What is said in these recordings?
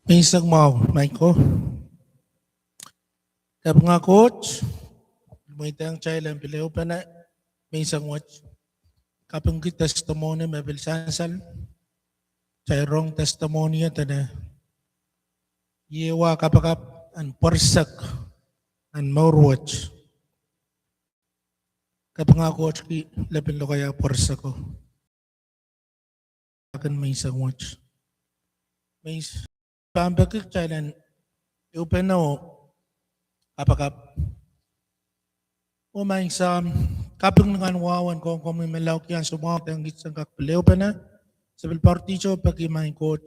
May isang Michael. Kaya mga coach, may tayong child ang pileo pa na may isang watch. Kapag testimony may bilsansal, sa wrong testimony ito na iiwa kapag ang porsak ang more watch. Kapag nga coach, lapin lo kaya porsak ko. Akan may isang watch. May pambagik child ang open na o kapag umaing sa kapag nanganwawan ko kung may malawak yan sumawat ang isang kakpileo pa na sa bilparticho pag imaing coach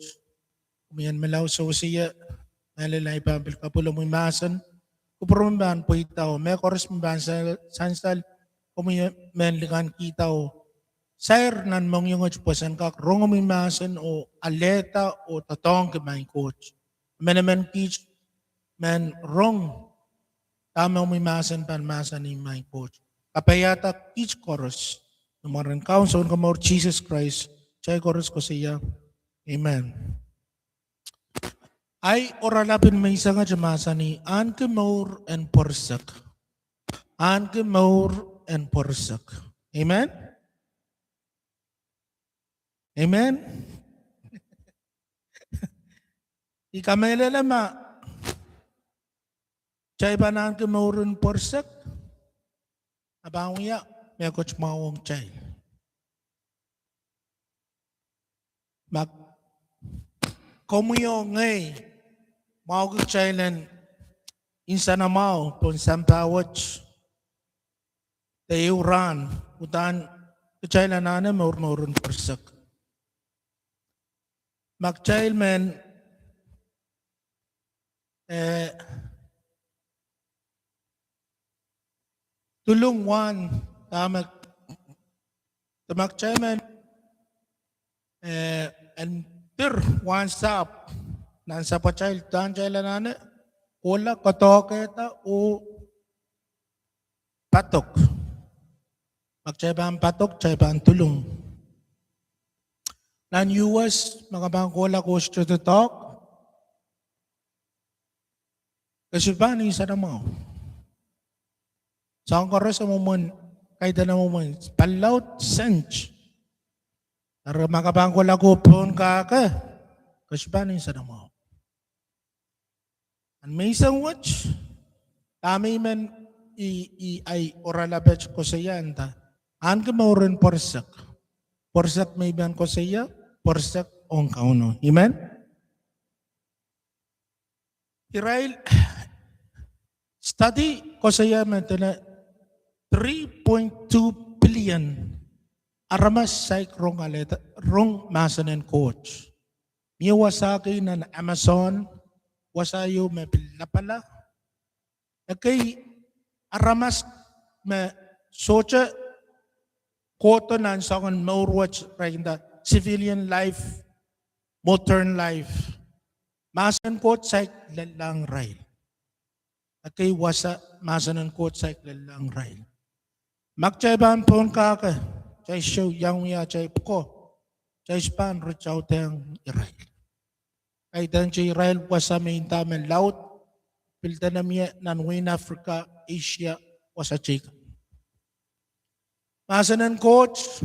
kumayan malaw sa usiya nalalay pambil kapulo mo imasan kupurumbaan po itaw may korrespondan sa sansal kumayan menlikan kita o sir nan mong yung pasan kak rong mo imasan o aleta o tatong kimaing coach menamen teach men wrong tama umimasan panmasan ni my coach. Kapayata teach chorus. Numaran counsel ka more Jesus Christ. Chay chorus ko siya. Amen. Ay oralapin may isa nga jamasa ni Anke more and porsak. Anke more and porsak. Amen? Amen? Ikamela lama. Chay banan ke maurun porsak. Abang ya, may coach mawang chay. Mag komuyo ngay mawag chay lan insan na mau pun sampawach. Tayo ran utan chay lan ana maurun porsak. Mag chay men tulong one tamak chairman and per one stop nan sa pa child dan child nana wala katoketa o patok magchaiban patok chaiban tulong nan US mga bangkola ko to talk kasi ba ni sa mo sa ang karas mo man, kahit na mo man, palaut sench. Para makabangko lago pon ka. Kasi ba na sa mo? Ang may isang watch, kami man ay oralabach ko sa yan. Ang kamaurin porsak. Porsak may ban ko sa iya, porsak ong kauno. Amen? Israel, study ko sa iya man, 3.2 billion aramas saik rong aleta rong masanen coach. Miya wasaki na Amazon wasayo me pilapala. Nakay aramas me socha koto nan sa kan watch right the civilian life modern life. Masanen coach saik lalang rail. Nakay wasa masanen coach saik lalang rail. Magchaiban pon ka, chay show yang ya chay puko, chay span reach out ang Israel. Kay dan chay Israel wasa may intamen laut, pilda na miya nan Wayne Africa, Asia, wasa chay. Masanan coach,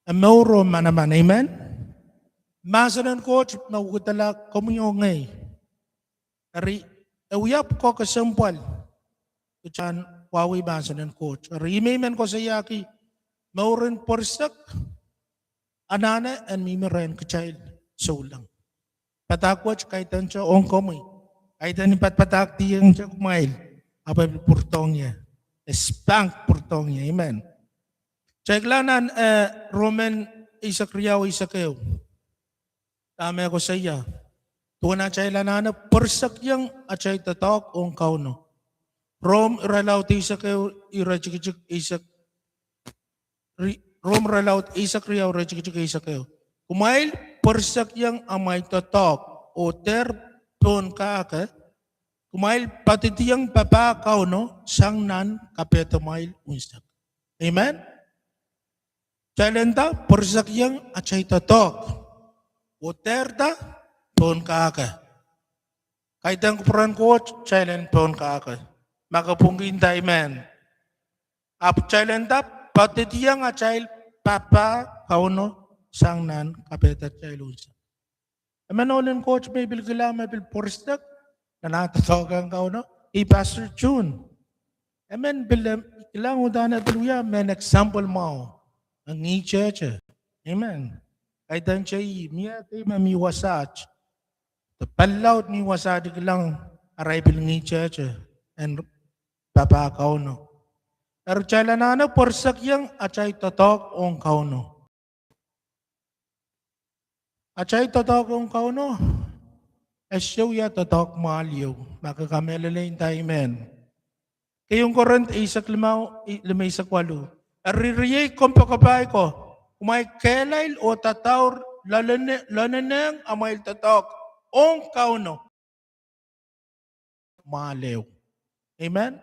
amauro manaman, amen? Masanan coach, mawagutala komunyo ngay. Kari, awiyap ko kasampal, kuchan, wawi basa ng coach. Rimayman ko sa yaki, maurin porsak, anana, and mimiren ka child, so lang. Patakwach, kahit ang siya, ong komoy. Kahit ang ipatpatak tiyang siya kumail, apay purtong niya. Spank purtong niya, amen. Check lang nan, Roman Isakriyaw Isakayo. Tama ko sa iya. Tuwa na siya lanana, porsak yang at siya tatak ong kauno. Rom ralaut isak irajik isak Rom ralaut isak riyaw rajik isak kayo. Kumail persak yang amay tatok o ter pon ka. Kumail pati tiyang papakaw no sang nan kapeto mail unsak. Amen. Chalenta persak yang achay tatok o ter da pon kaaka. Kahit ang kupuran coach, chailen pon kaaka. Makapungkin tayo, amen. Ap chailen tap, pati diya nga chail, papa, kauno, sang nan, kapeta chailunsa. Amen, olin coach, may bilgila, may bilpurstak, na natatawagan kauno, Pastor June. Amen, bilang udana biluya, men example mo, ang church. Amen. Kahit ang chay, miya tayo mamiwasach. Palaut ni wasadi lang arrival ng church and papa kauno. Pero chala na porsak yang achay totok ong kauno. Achay totok ong kauno. Esyo ya totok maliw. Makakamilalain tayo men. Kayong korent isak limay isak walo. Aririyay kompakabay ko. Kumay kelail o tatawr lalaneng amay totok. Ong kauno. Maliw. Amen?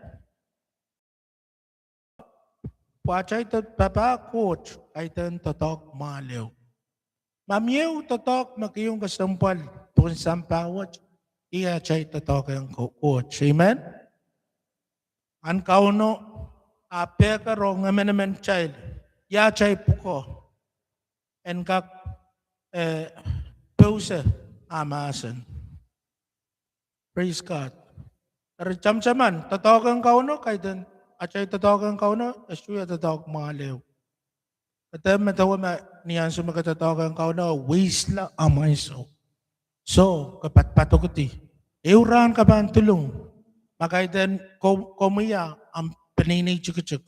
Pachay papa coach ay ten totok maliw. Mamiyaw totok makiyong kasampal. Pun sampawat. Iya chay totok ang coach. Amen? Ang kauno. Ape ka rong amen child. Ya chay puko. And kak pause. Amasan. Praise God. Pero chamchaman, totoo kang kauno, kahit din, at siya totoo kang kauno, asuya totoo kang maliw. At matawa niyan sumagatotoo kang kauno, wisla amay so. So, kapatpatukuti, iuran ka ba ang tulong? Makay din, kumiya, ang paninay chuk-chuk.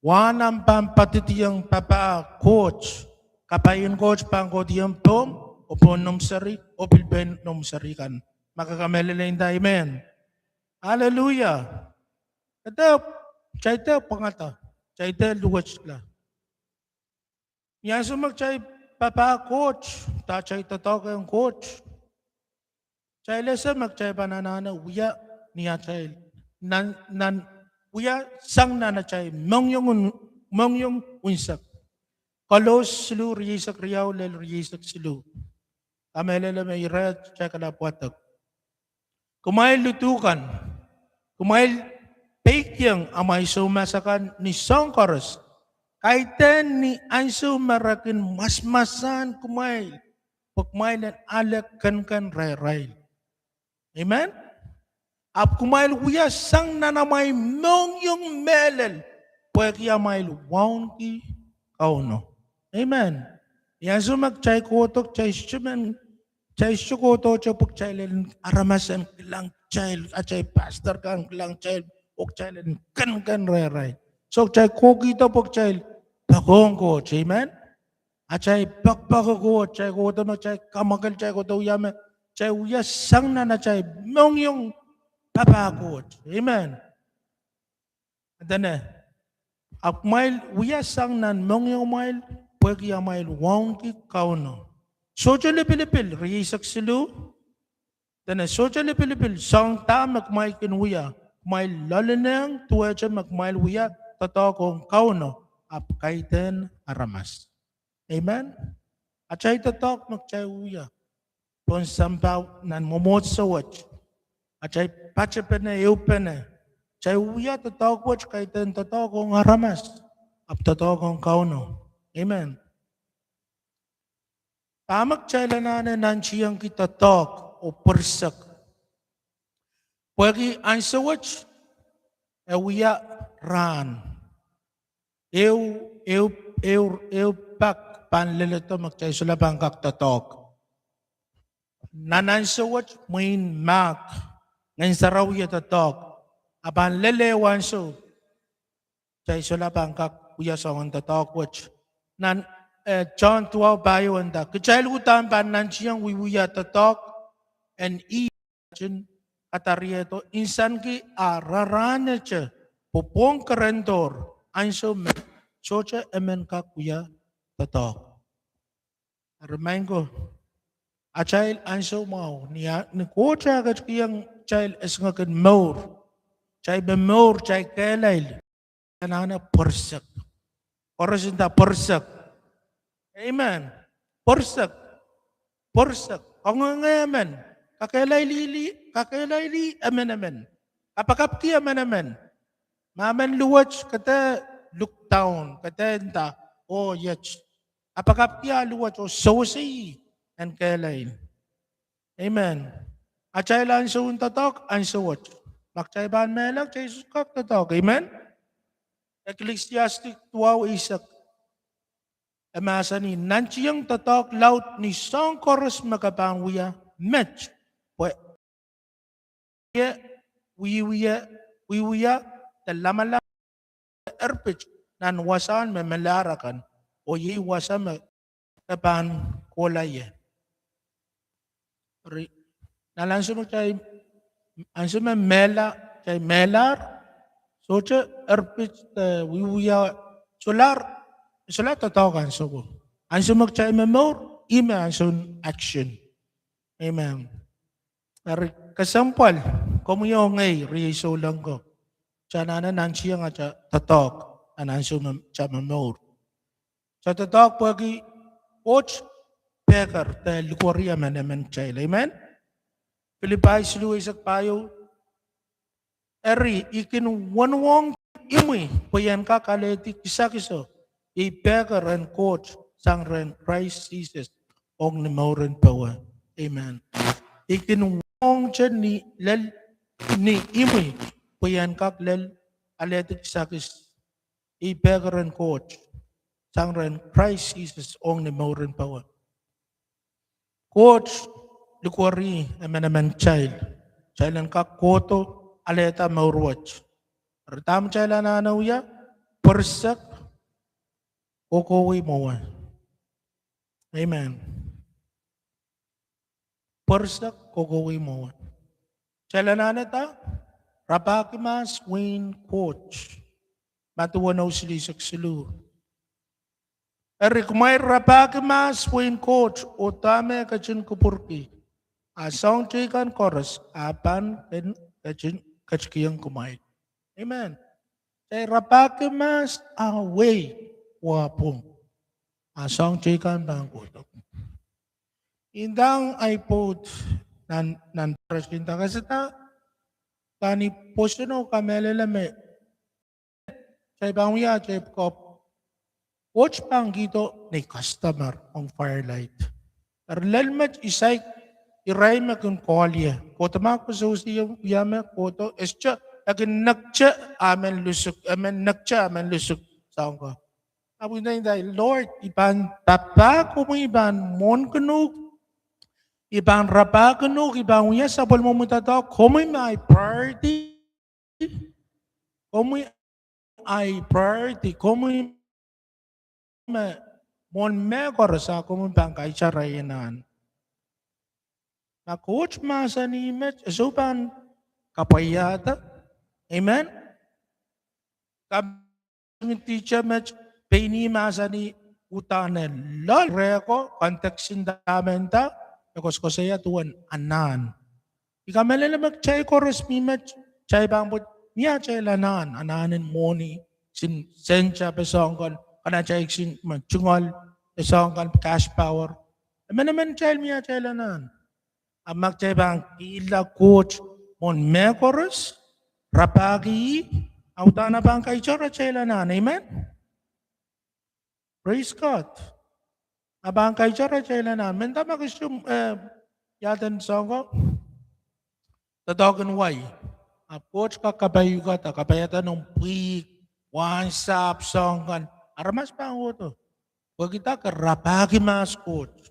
Wanang pampatitiyang papa, coach, kapayin coach, pangkotiyang pom, o po nom sari, o pilpen nom sari kan. Makakamalilain tayo, amen. Hallelujah. Ito, chayta pangata. Chayta luwach la. Yan sumak-chay papa coach. Ta chay totoo kayong coach. Chay lesa mag-chay pananana, uya niya chay. Uya sang nana chay. Mongyong unsak. Kalos silu, riyisak riyaw, lel riyisak silu. Kamelala may red, chay kalapuatag. Kumail lutukan, kumail pekyang amay sumasakan ni Songkoros, kaiten ni Ansu marakin mas-masan kumail, pagmailan alak kan ray-ray. Amen? Ap kumail uya sang nanamay mong yung melel, pwede amail wangki kauno. Amen? Yan sumag-chay kotok, chay shumen, chay syukoto, chay pagchaylan, aramasan kilang child, at chay pastor kang kilang child, pagchaylan, kan ray-ray. So, chay kokito pagchayl, pakong ko, amen? At chay pakpako ko, chay koto no, chay kamagal, chay koto yaman, chay uyas sang na chay, mong yung papako, amen? At then, ak mail, uyas sang nan, mong yung mail, pwede yung mail, wangki kauno. Soja lepil-lepil, riyisak silu. Tana soja lepil-lepil, sang ta magmay kinuya. May lalanang tuwa siya magmay luya. Totoo kong kauno, apkaiten aramas. Amen? At siya itotok magchay uya. Pon sampaw nan momot sa watch. At siya pachapen na iupen na. Siya uya totoo watch kaiten totoo kong aramas. Ap totoo kong kauno. Amen? Tamak chayla na nansiyang kita talk o persak. Pwede ang sawach, ewiya ran. Eu pak panlilito magchay sulapang kaktatok. Nanan sawach, main mak. Ngayon saraw yata talk. Apan lelewan so. Chay sulapang kakuya sa ang tatok watch. John 12 bayo anda. Kachailutan pa nansiyang wiwuya tatok and iyan katarieto insan ki ararana cha popong karendor anso socha emen kakuya tatok. Remind ko, a child anso mau niya ni kocha kat kiyang child es ngakan maur chay bemaur chay kelail kanana persak orasin ta persak. Amen. Porsak. amen. Kakailay, amen. Apakapki, amen. Maman luwach, kata look down, kata enta, oh, yes. Apakapki, luwach, oh, so say, and kailay. Amen. Achay lan sa untatok, ang sawat. Makchay ban melang, chay suskak tatok. Amen. Ecclesiastic 12 isak. Amasa ni nanchiyang tatok laut ni song chorus makapangwiya match. Pwe. Wiwiya talamala erpich nan wasan memelarakan o yi wasan kapan kolaya. Nalansun chay anso chay melar socha erpich wiwiya solar tatawagan so ko. Anso magchay memor, ima anson action. Amen. Kasampal, kumuyo ngay, riso lang ko. Siya na nansiya nga siya tatok, ananso siya memor. Sa tatok, pagi, coach, peker, dahil lukoriya man naman chay. Amen? Pilipay, siluwi sa payo, eri, ikin wanwang imoy, payan ka kaleti, kisa-kiso, i-peker and coach, sang ren Christ Jesus, ong ni Mauren Pawa. Amen. Ikinwang siya ni imoy, payan ka lel, aleti, kisa-kis, i-peker and coach, sang ren Christ Jesus, ong ni Mauren Pawa. Coach, lukwari, naman child. Child ang kakoto, aleta maurwatch. Ritam child na nanawya, persak, kukuwi mo. Amen. Persak, kukuwi mo. Child na nanata, rapakimas, win, coach. Matuwanaw silisak silu. Erik may rapakimas, win, coach, utame kachin kupurki. Asong chikan chorus, apan kachikiyang kumain. Amen. Say rapakimas away wapong. Asong chikan bangkutok. Indang iPod nan presinta kasi tani posto kamelelame. Say bangya chay kop. Watch pang gito ni customer on Firelight. Erlelmet isay iray makun kolya. Kota mako sa usi yung yama koto escha akin nakcha amen lusuk amen lusuk saong ko. Abu na yung Lord iban tapa ko mo iban mon kanug iban rapa kanug iban uya sabol mo mutato komo may priority komo ay priority komo mon me korasa komo bang kay charayanan. Na coach masa ni met supan kapayata. Amen. Kami teacher met peni masa ni utanen lol reko konteksin damen ta ekos ko saya tuan anan. Ikamela na magchay ko resmi met chay bambot niya chay lanan ananen moni sin sencha pesongkon kana chay sin chungol pesongkon cash power. Naman chay niya chay lanan. Amak chay bang ila coach mon mekoros rapagi autana bang kay chora chay lanan. Amen. Praise God. Abang kay chora chay lanan. Menta makisum yatan songo. Tatogan way. Coach ka kabayo ka ta kabayatan ng week one sap songan. Aramas pa ang uto. Huwag kita ka rapagi mas coach.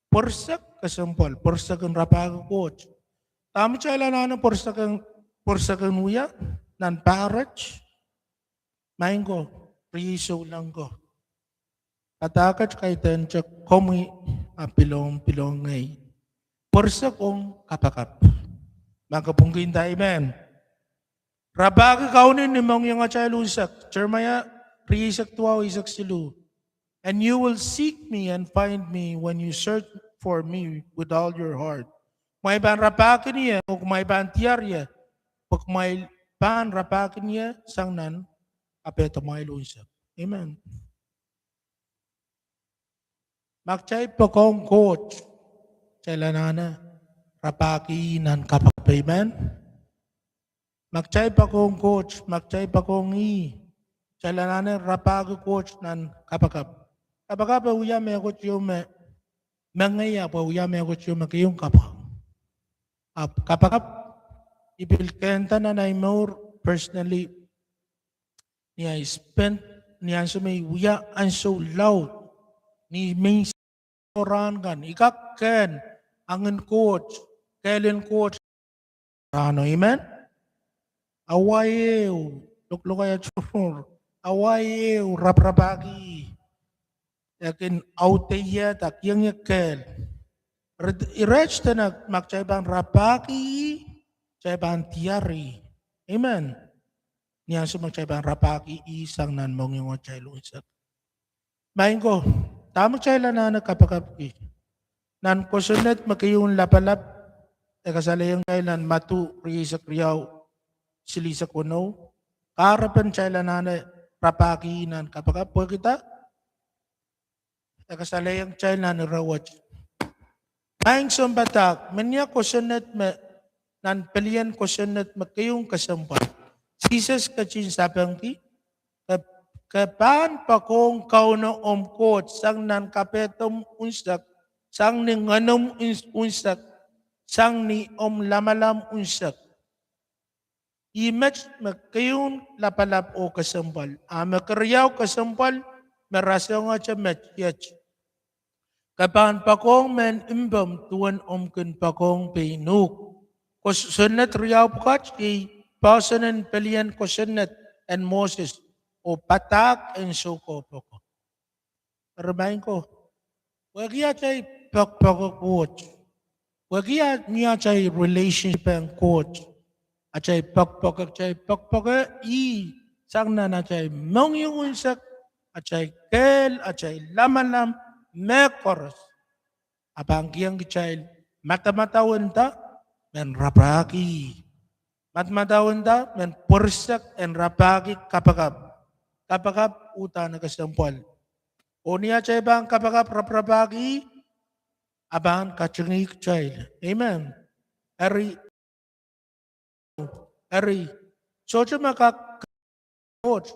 Porsak kasampol. Porsak ang rapagi coach. Tama siya lanan porsak ang uya. Nan parach. Main ko. Priso lang ko. Katakat kay tencha komi pilong ngay. Porsak kong kapakap. Magkapungkin tayo, amen. Rabagi kaunin ni mong yung achay lusak. Jeremiah 3:12 isak silu. And you will seek me and find me when you search for me with all your heart. May ban rapakin niya o may ban tiyarya. Pag may ban rapakin niya sang nan apeto may lusak. Amen. Magchay pa kong coach. Kailangan rapaki nan kapag amen. Magchay pa kong coach, magchay pa kong kailangan rapaki coach nan kapag. Kapag uya me coach yung mangaya pa uya me coach yung makiyong kapag. Kapag ibilkenta na more personally niya spent niya may uya and so loud ni may orang kan ikakken angin coach kailan coach ano amen awayew luklo kaya chur awayew raprabagi yakin autaya tak yang yakel irech na magchaybang rapaki chaybang tiari amen niya sa magchaybang rapaki isang nan mong yung chaylo isak main ko tamang chayla na nagkapakapi nan kusunet makiyong lapalap kasalayang kailan matu riisak riyaw silisa kuno karapan chayla na rapaki nan kapakapo kita kasalayang chayla na rawat maing sumbatak manya kusunet nan pilihan kusunet makiyong kasampan Jesus kachin sapang ki kapan pa kong kauno coach sang nan kapetom unsak sang ni nganom unsak sang ni lamalam unsak image magkayun lapalap o kasambal makaryaw kasambal merasa nga chamet yach kapan pa kong men imbam tuan kun pa kong pinuk kusunat riyaw pakach Pausanan pilihan kusunat and Moses o patak and suko po ko. Remind ko, wag iya chay coach. Wag iya niya chay relationship and coach. At chay pakpok sang na chay mong yung unsak at chay kel at chay lamalam mekoros. Apang kiyang chay mata-matawan ta men rapaki. Matmadawin da, men pursak en rapagi kapagap. Kapagap uta na kasampal. O niya chay bang kapagap raprabagi, aban kachungik chay. Amen. Eri, socha coach,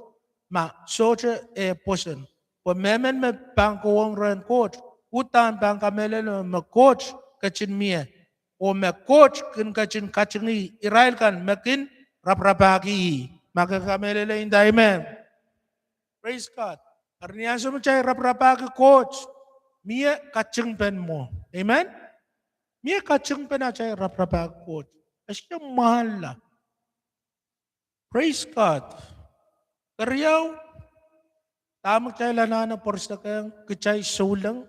socha posen. Memen me bangkawang ren coach, utan bang kamelen coach kachin miya. O coach kin kachingi Israel kan makin raprabagi makakamela in amen. Praise God. Arniya mo chay raprabagi coach miya kaching pen mo. Amen. Miya kaching pen na chay raprabagi coach. Asya mahal la. Praise God. Karyaw tamang chay lanana porsa kayang kachay sulang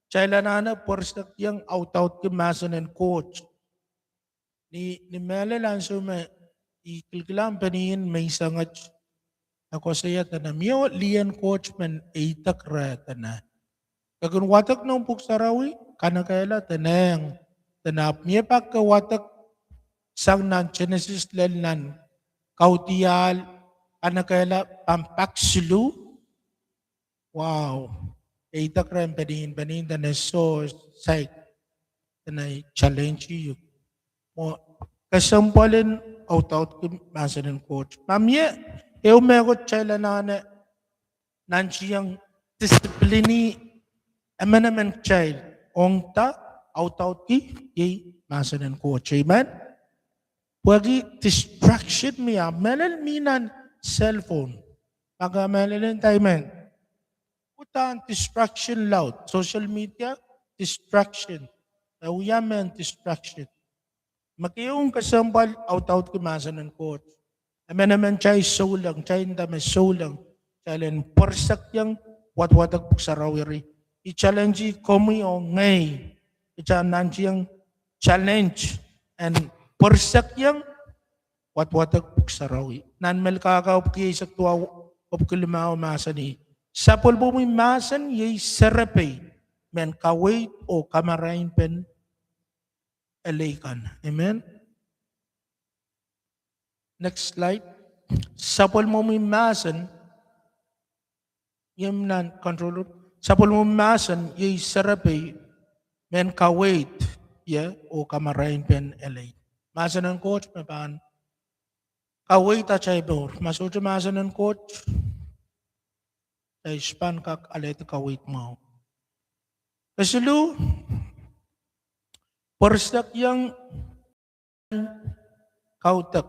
Chailanana porsak yang out kemasan and coach. Ni mele lanso me ikilkilam panin may sangat ako saya tana miyo lian coach men eitak ra tana. Kagun watak nung puksarawi kana kaila tanang tanap miya pagkawatak sang nan Genesis lelan kautial kana kaila pampaksulu. Wow. Eitak rin panin na so say na challenge you. Mo kasampalin out masa ng coach. Mamye megot chala na nansiyang disiplini amenamen child ongta out ki masa ng coach. Amen. Wagi distraction miya melal minan cellphone. Pag melalin tayo men. Putan distraction loud. Social media, distraction. Uyaman, distraction. Makiyong kasambal, out kumasa ng coach. Amen naman chay sulang, chay ndame sulang. Challenge, porsak yang watwatag pagsarawiri. I-challenge komi o ngay. I-challenge yang challenge. And porsak yang watwatag pagsarawi. Nanmel kakao pagkisak tuwa upkulimao masa ni. Sapol bumi masan yay serape men kawait o kamarain pen elikan. Amen? Next slide. Sapol bumi masan yung nan controller. Sapol bumi masan yay serape men kawait ya o kamarain pen elay. Masanan coach mapan kawait achay bor. Masucho masanan coach ay span kak alet kawait mo. Kasi lu porsak yang kautak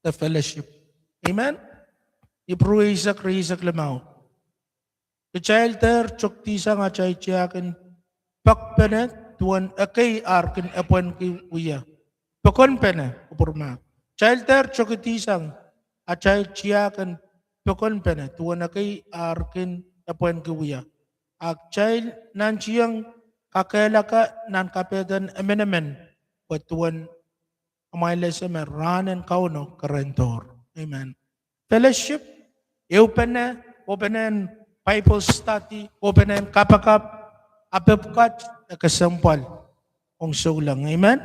the fellowship. Amen. Ipruisak lamaw. The child there chok tisa nga chay chiakin pakpenet tuan akay arkin apon ki uya. Pakon pene upurma. Child there chok tisang achay chiakin pakon pene tuan akay arkin apon ki uya. Ak child nan chiyang kakelaka nan kapedan amenamen patuan amailese me ranen kauno karentor. Amen. Fellowship, open Bible study, open kapakap, apepkat, nakasampal, kung sulang. Amen?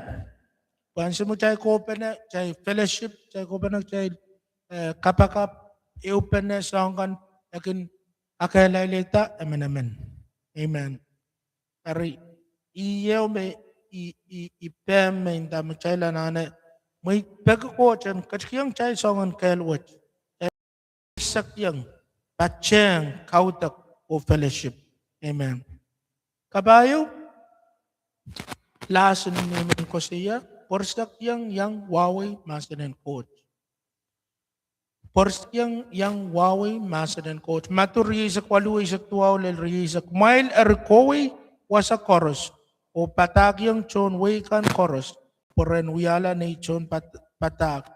Pansin mo tayo ko open tayo fellowship, tayo ko open tayo kapakap, open na sa hanggan, akin akalaylita, amen. Amen. Ari, iyaw may ipem may dami tayo lanana, may pagkakotsan, kaskiyang tayo sa hanggan kailwat, sakyang, pacheng, kautak, o fellowship. Amen. Kabayo, lason naman ko siya, porsak yang waway masanan coach. Porsak yang waway masanan coach. Maturiyak waluay sa tuwaw lalriyak. Mail erkoway wasa koros. O patak yang chon way kan koros. Poren wiyala na chon patak.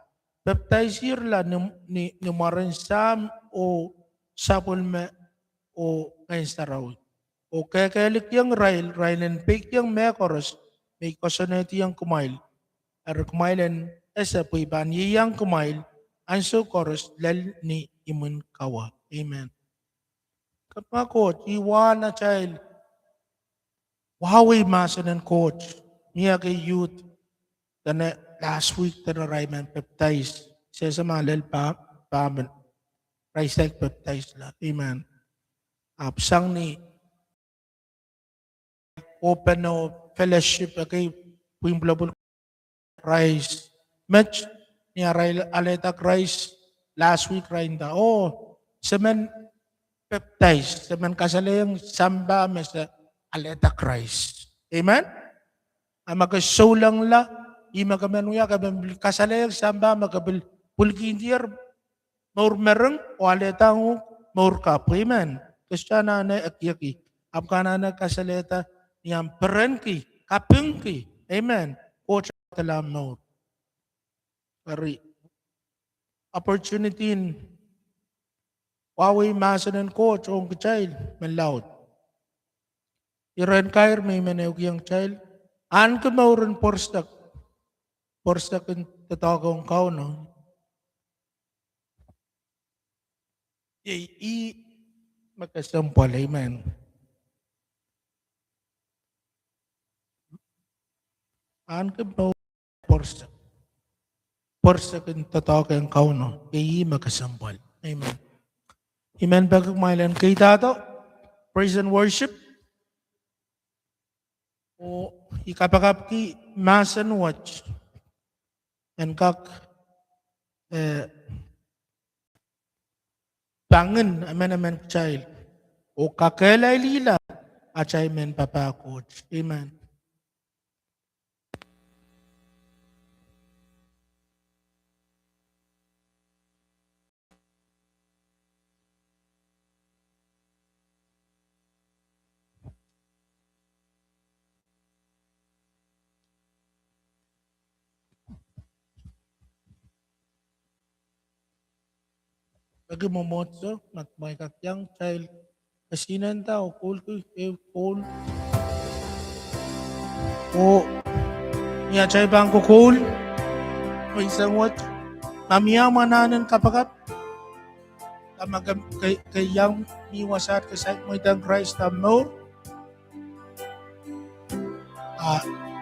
Baptizer la ni maran sam o sapulme o ngayon sa raw. O kekalik yung rail and pick yung mekoros, may kosoneti yung kumail. Ar kumailan esa po iban yung kumail, anso koros lal ni imun kawa. Amen. Kapag coach, iwan na child, wawi masanan coach, niya kay youth, na last week na rayman baptized, siya sa malal pa, rice like baptized la. Amen. Apsang ni open no fellowship kay Wimblable rice match niya aleta rice last week rain da. Oh, semen baptized, semen kasalayang samba mesa aleta rice. Amen. Magasow lang la, imagamenuya kabel kasalayang samba magabil pulgindier maur mereng o aletang maur kapo. Amen. Kasi na akyaki. Apkana na kasaleta niyang perenki, kapengki. Amen. Coach talam maur. Kari opportunity in wawi masanan coach o child manlaut. Iran kair may manayog yung child. An ka mauran porstak yung tatawag kau no. Magkasampal, amen. An ka ba porsa kung tatawag ang kauno, kaya magkasampal. Amen. Amen. Bagag mailan kay tato, praise and worship. O ikapakap ki mass and watch. And kak bangen amen child. O kakelay lila at amen papa coach. Amen. Bagi momotso, matmay kakyang child. Kasinan tao, cool. O, niya chay bang ko cool? O isang watch. Mamiya mananan kapakat. Kayang niwasat kasay mo itang Christ na mo.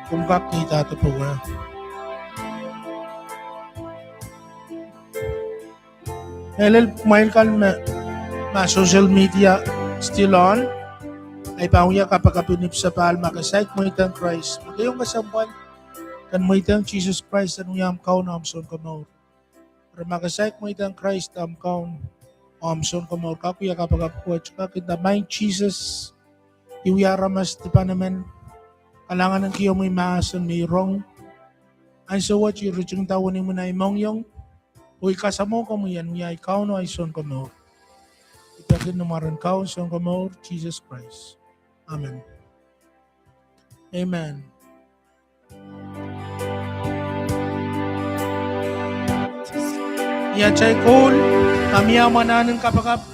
Kung kakita ito po nga. Helel mail kan ma social media still on. ay pauya kapagapinip sa pahal makasayt mo itang Christ. Magayong kasampuan, kan mo itang Jesus Christ, anong yam kaon amson kamaur. Para makasayt mo itang Christ, kaon amson kamaur. Kakuya kapagapuat, tsaka kita may Jesus, iwiyara mas di pa naman, kalangan ng kiyo may maason, may wrong. Ay so what, yung ruching tawon mo na imong yung, uy kasamo ko mo yan, uya ikaw no ay son kamaur. Ipagin numaran kaon son kamaur, Jesus Christ. Amen. Amen. Ya chay cool, kami ang mananin kapagap